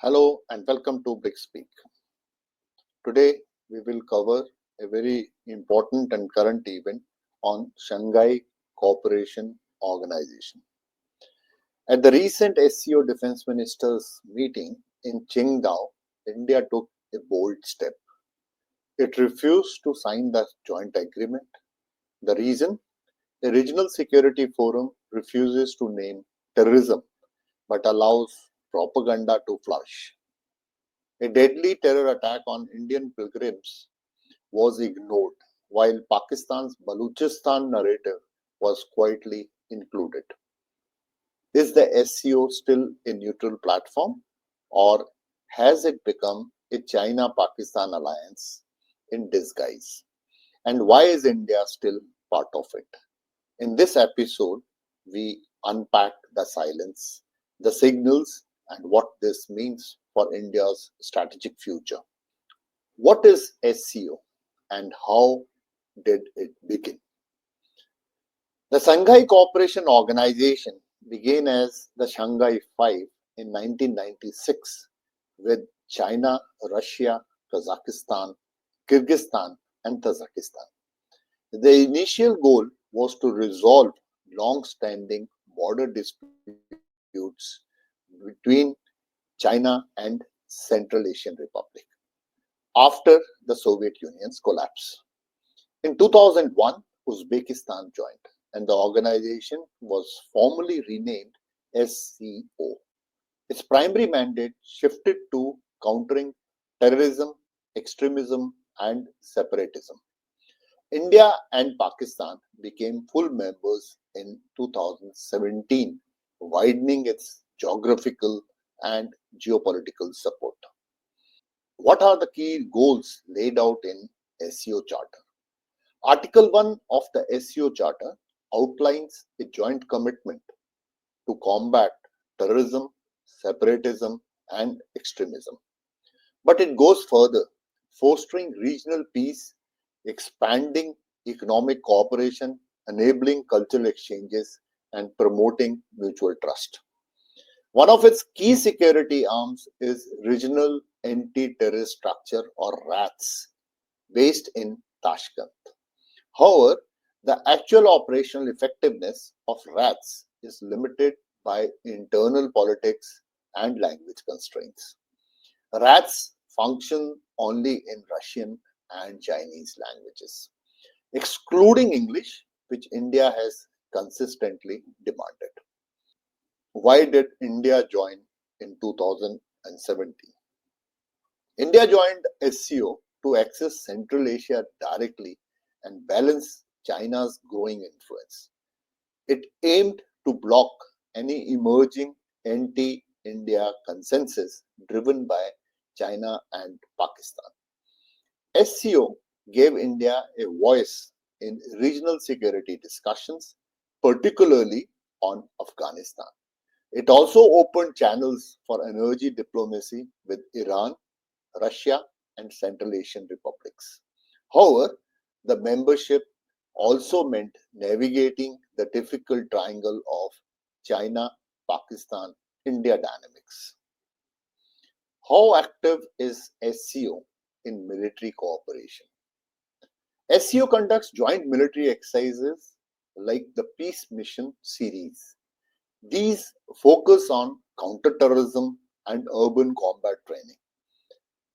Hello and welcome to Big Speak. Today we will cover a very important and current event on Shanghai Cooperation Organization. At the recent SCO Defence Ministers meeting in Qingdao, India took a bold step. It refused to sign the joint agreement. The reason? The Regional Security Forum refuses to name terrorism but allows propaganda to flourish. A deadly terror attack on Indian pilgrims was ignored, while Pakistan's Balochistan narrative was quietly included. Is the SCO still a neutral platform, or has it become a China-Pakistan alliance in disguise? And why is India still part of it? In this episode, we unpack the silence, the signals, and what this means for India's strategic future. What is SCO and how did it begin? The Shanghai Cooperation Organization began as the Shanghai Five in 1996 with China, Russia, Kazakhstan, Kyrgyzstan, and Tajikistan. The initial goal was to resolve long-standing border disputes between China and Central Asian Republic after the Soviet Union's collapse. In 2001, Uzbekistan joined, and the organization was formally renamed SCO. Its primary mandate shifted to countering terrorism, extremism, and separatism. India and Pakistan became full members in 2017, widening its geographical and geopolitical support. What are the key goals laid out in SCO Charter? Article 1 of the SCO Charter outlines a joint commitment to combat terrorism, separatism, and extremism. But it goes further, fostering regional peace, expanding economic cooperation, enabling cultural exchanges, and promoting mutual trust. One of its key security arms is Regional Anti-Terrorist Structure or RATS, based in Tashkent. However, the actual operational effectiveness of RATS is limited by internal politics and language constraints. RATS function only in Russian and Chinese languages, excluding English, which India has consistently demanded. Why did India join in 2017? India joined SCO to access Central Asia directly and balance China's growing influence. It aimed to block any emerging anti-India consensus driven by China and Pakistan. SCO gave India a voice in regional security discussions, particularly on Afghanistan. It also opened channels for energy diplomacy with Iran, Russia, and Central Asian republics. However, the membership also meant navigating the difficult triangle of China, Pakistan, India dynamics. How active is SCO in military cooperation? SCO conducts joint military exercises like the Peace Mission series. These focus on counterterrorism and urban combat training.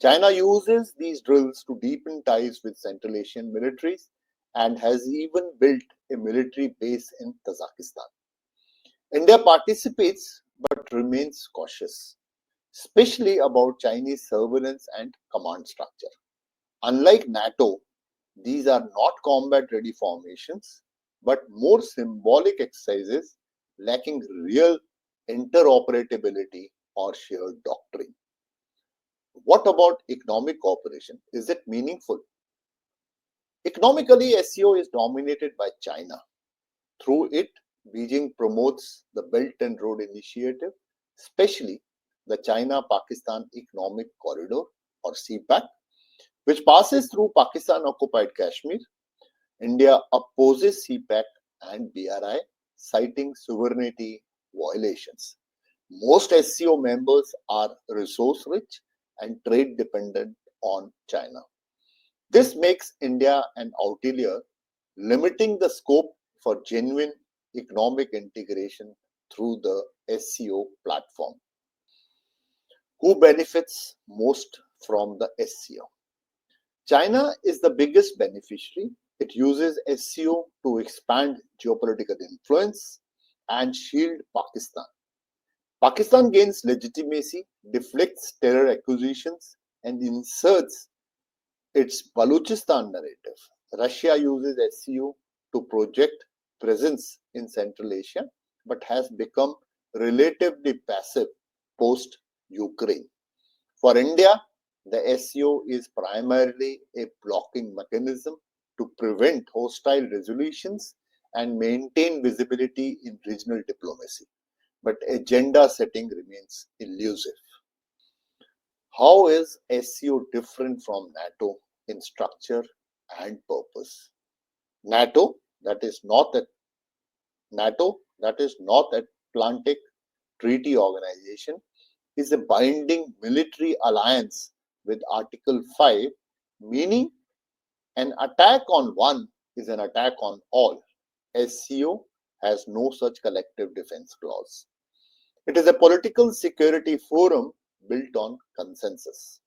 China uses these drills to deepen ties with Central Asian militaries and has even built a military base in Tajikistan. India participates but remains cautious, especially about Chinese surveillance and command structure. Unlike NATO, these are not combat-ready formations, but more symbolic exercises lacking real interoperability or shared doctrine. What about economic cooperation? Is it meaningful? Economically, SCO is dominated by China. Through it, Beijing promotes the Belt and Road Initiative, especially the China-Pakistan Economic Corridor or CPEC, which passes through Pakistan-occupied Kashmir. India opposes CPEC and BRI, citing sovereignty violations. Most SCO members are resource rich and trade dependent on China. This makes India an outlier, limiting the scope for genuine economic integration through the SCO platform. Who benefits most from the SCO? China is the biggest beneficiary. It uses SCO to expand geopolitical influence and shield Pakistan. Pakistan gains legitimacy, deflects terror accusations, and inserts its Balochistan narrative. Russia uses SCO to project presence in Central Asia, but has become relatively passive post-Ukraine. For India, the SCO is primarily a blocking mechanism to prevent hostile resolutions and maintain visibility in regional diplomacy. But agenda setting remains elusive. How is SCO different from NATO in structure and purpose? NATO, that is North Atlantic Treaty Organization, is a binding military alliance with Article 5, meaning an attack on one is an attack on all. SCO has no such collective defense clause. It is a political security forum built on consensus.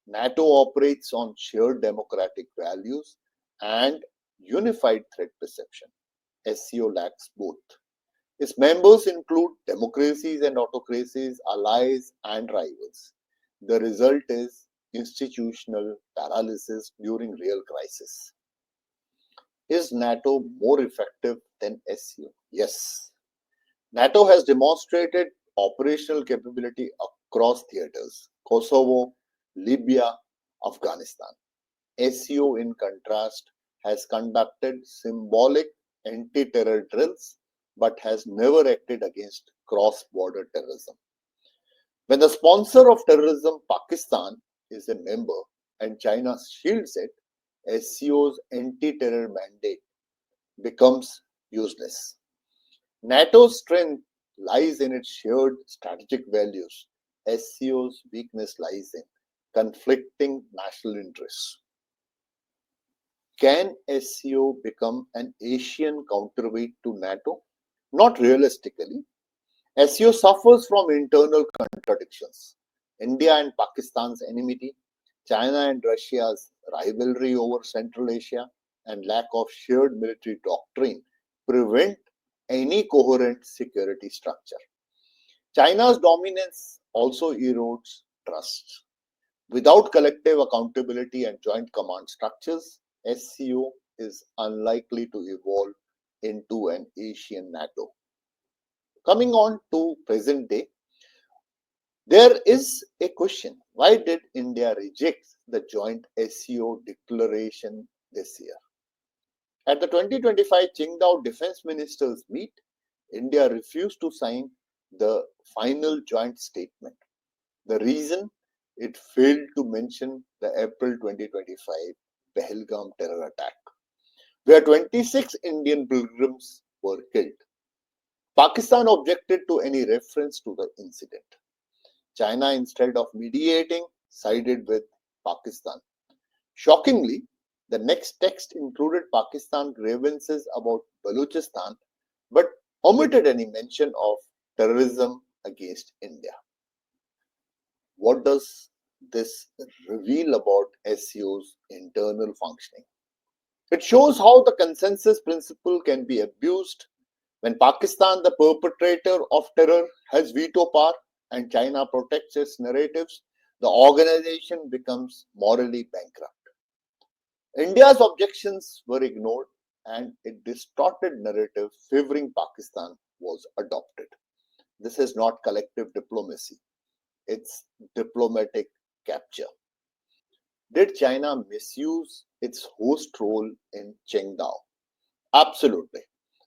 NATO operates on shared democratic values and unified threat perception. SCO lacks both. Its members include democracies and autocracies, allies and rivals. The result is institutional paralysis during real crisis. Is NATO more effective than SCO? Yes. NATO has demonstrated operational capability across theaters: Kosovo, Libya, Afghanistan. SCO, in contrast, has conducted symbolic anti-terror drills but has never acted against cross-border terrorism. When the sponsor of terrorism, Pakistan, is a member and China shields it, SCO's anti-terror mandate becomes useless. NATO's strength lies in its shared strategic values. SCO's weakness lies in conflicting national interests. Can SCO become an Asian counterweight to NATO? Not realistically. SCO suffers from internal contradictions. India and Pakistan's enmity, China and Russia's rivalry over Central Asia, and lack of shared military doctrine prevent any coherent security structure. China's dominance also erodes trust. Without collective accountability and joint command structures, SCO is unlikely to evolve into an Asian NATO. Coming on to present day, there is a question: why did India reject the joint SCO declaration this year? At the 2025 Qingdao Defence Ministers meet, India refused to sign the final joint statement. The reason? It failed to mention the April 2025 Pahalgam terror attack, where 26 Indian pilgrims were killed. Pakistan objected to any reference to the incident. China, instead of mediating, sided with Pakistan. Shockingly, the next text included Pakistan grievances about Balochistan, but omitted any mention of terrorism against India. What does this reveal about SCO's internal functioning? It shows how the consensus principle can be abused. When Pakistan, the perpetrator of terror, has veto power and China protects its narratives, the organization becomes morally bankrupt. India's objections were ignored and a distorted narrative favoring Pakistan was adopted. This is not collective diplomacy, it's diplomatic capture. Did China misuse its host role in Qingdao? Absolutely.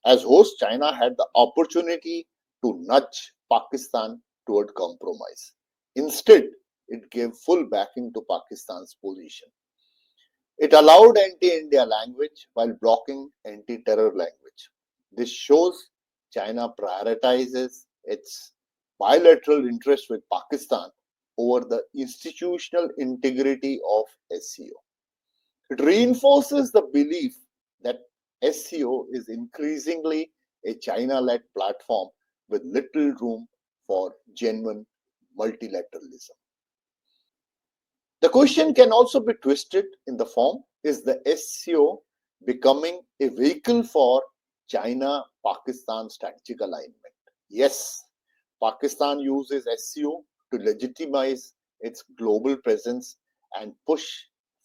As host, China had the opportunity to nudge Pakistan toward compromise. Instead, it gave full backing to Pakistan's position. It allowed anti-India language while blocking anti-terror language. This shows China prioritizes its bilateral interest with Pakistan over the institutional integrity of SCO. It reinforces the belief that SCO is increasingly a China-led platform with little room for genuine multilateralism. The question can also be twisted in the form, is the SCO becoming a vehicle for China-Pakistan strategic alignment? Yes, Pakistan uses SCO to legitimize its global presence and push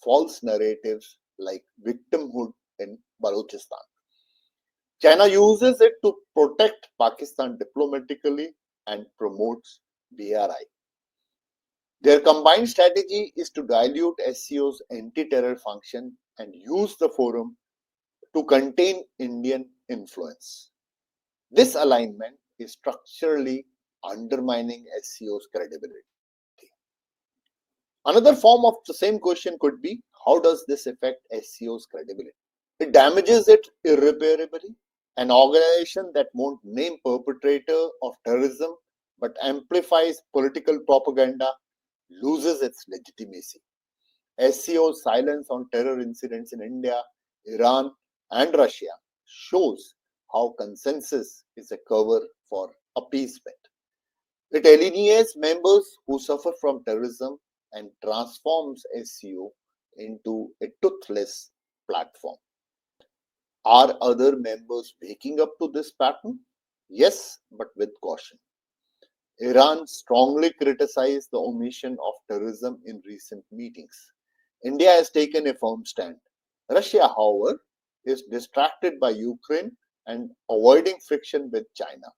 false narratives like victimhood in Balochistan. China uses it to protect Pakistan diplomatically and promotes BRI. Their combined strategy is to dilute SCO's anti-terror function and use the forum to contain Indian influence. This alignment is structurally undermining SCO's credibility. Another form of the same question could be, how does this affect SCO's credibility? It damages it irreparably. An organization that won't name perpetrator of terrorism but amplifies political propaganda loses its legitimacy. SCO's silence on terror incidents in India, Iran, and Russia shows how consensus is a cover for appeasement. It alienates members who suffer from terrorism and transforms SCO into a toothless platform. Are other members waking up to this pattern? Yes, but with caution. Iran strongly criticized the omission of terrorism in recent meetings. India has taken a firm stand. Russia, however, is distracted by Ukraine and avoiding friction with China.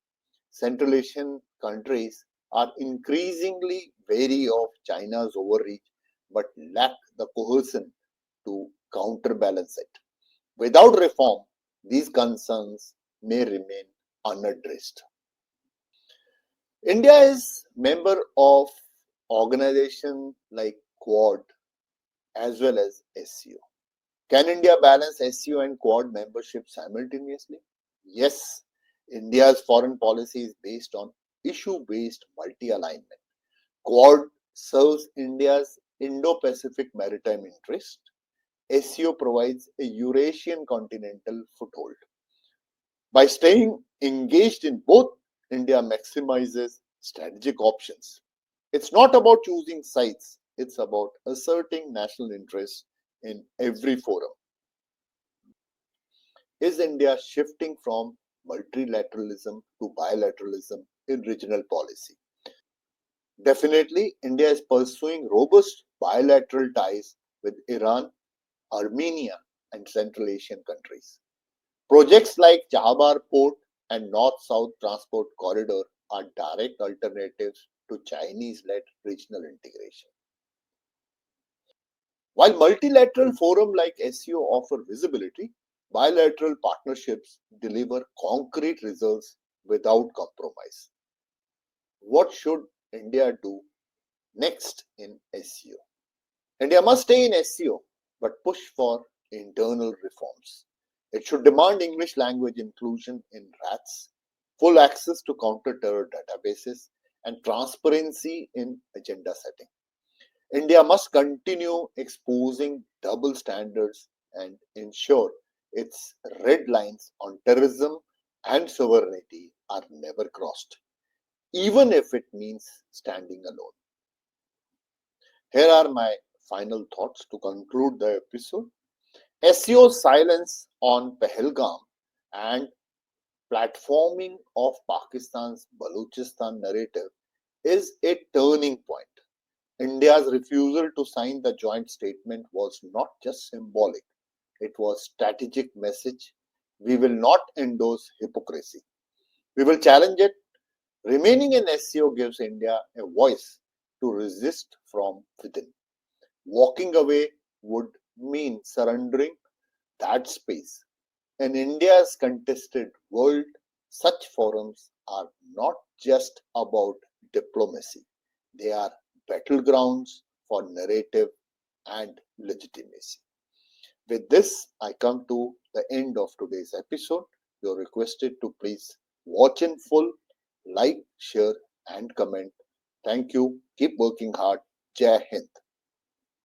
Central Asian countries are increasingly wary of China's overreach but lack the cohesion to counterbalance it. Without reform, these concerns may remain unaddressed. India is member of organizations like QUAD as well as SCO. Can India balance SCO and Quad membership simultaneously? Yes, India's foreign policy is based on issue-based multi-alignment. Quad serves India's Indo-Pacific maritime interest. SCO provides a Eurasian continental foothold. By staying engaged in both, India maximizes strategic options. It's not about choosing sides, it's about asserting national interests in every forum. Is India shifting from multilateralism to bilateralism in regional policy? Definitely, India is pursuing robust bilateral ties with Iran, Armenia, and Central Asian countries. Projects like Chahabar Port and North-South Transport Corridor are direct alternatives to Chinese-led regional integration. While multilateral forums like SCO offer visibility, bilateral partnerships deliver concrete results without compromise. What should India do next in SCO? India must stay in SCO but push for internal reforms. It should demand English language inclusion in RATs, full access to counter-terror databases, and transparency in agenda setting. India must continue exposing double standards and ensure its red lines on terrorism and sovereignty are never crossed, even if it means standing alone. Here are my final thoughts to conclude the episode. SCO's silence on Pahalgam and platforming of Pakistan's Balochistan narrative is a turning point. India's refusal to sign the joint statement was not just symbolic, it was strategic message. We will not endorse hypocrisy. We will challenge it. Remaining in SCO gives India a voice to resist from within. Walking away would mean surrendering that space. In India's contested world, such forums are not just about diplomacy. They are battlegrounds for narrative and legitimacy. With this, I come to the end of today's episode. You're requested to please watch in full, like, share, and comment. Thank you. Keep working hard. Jai Hind.